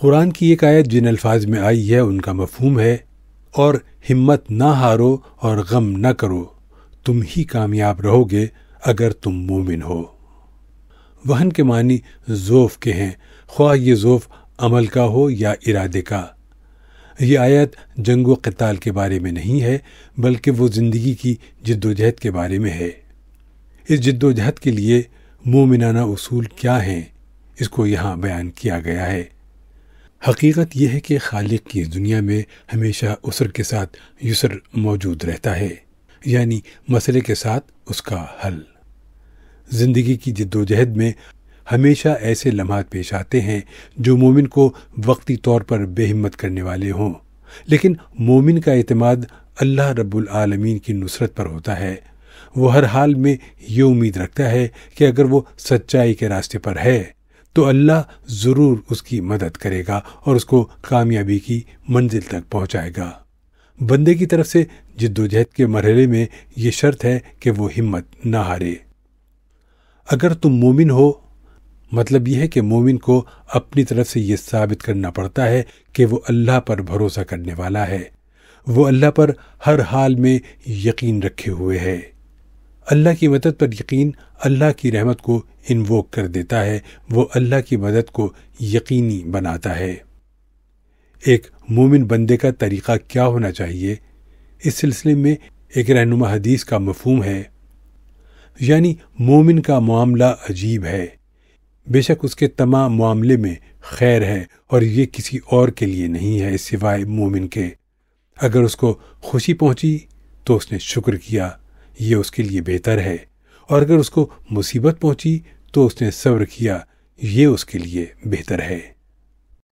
قرآن کی ایک آیت جن الفاظ میں آئی ہے ان کا مفہوم ہے، اور ہمت نہ ہارو اور غم نہ کرو، تم ہی کامیاب رہو گے اگر تم مومن ہو۔ وہن کے معنی ذوف کے ہیں، خواہ یہ ذوف عمل کا ہو یا ارادے کا۔ یہ آیت جنگ و قتال کے بارے میں نہیں ہے، بلکہ وہ زندگی کی جد و جہد کے بارے میں ہے۔ اس جد و جہد کے لیے مومنانہ اصول کیا ہیں، اس کو یہاں بیان کیا گیا ہے۔ حقیقت یہ ہے کہ خالق کی دنیا میں ہمیشہ عسر کے ساتھ یسر موجود رہتا ہے، یعنی مسئلے کے ساتھ اس کا حل۔ زندگی کی جد و جہد میں ہمیشہ ایسے لمحات پیش آتے ہیں جو مومن کو وقتی طور پر بے ہمت کرنے والے ہوں، لیکن مومن کا اعتماد اللہ رب العالمین کی نصرت پر ہوتا ہے۔ وہ ہر حال میں یہ امید رکھتا ہے کہ اگر وہ سچائی کے راستے پر ہے تو اللہ ضرور اس کی مدد کرے گا اور اس کو کامیابی کی منزل تک پہنچائے گا۔ بندے کی طرف سے جد و جہد کے مرحلے میں یہ شرط ہے کہ وہ ہمت نہ ہارے۔ اگر تم مومن ہو، مطلب یہ ہے کہ مومن کو اپنی طرف سے یہ ثابت کرنا پڑتا ہے کہ وہ اللہ پر بھروسہ کرنے والا ہے، وہ اللہ پر ہر حال میں یقین رکھے ہوئے ہے۔ اللہ کی مدد پر یقین اللہ کی رحمت کو انووک کر دیتا ہے، وہ اللہ کی مدد کو یقینی بناتا ہے۔ ایک مومن بندے کا طریقہ کیا ہونا چاہیے، اس سلسلے میں ایک رہنما حدیث کا مفہوم ہے، یعنی مومن کا معاملہ عجیب ہے، بے شک اس کے تمام معاملے میں خیر ہے اور یہ کسی اور کے لیے نہیں ہے سوائے مومن کے۔ اگر اس کو خوشی پہنچی تو اس نے شکر کیا، یہ اس کے لیے بہتر ہے، اور اگر اس کو مصیبت پہنچی تو اس نے صبر کیا، یہ اس کے لیے بہتر ہے۔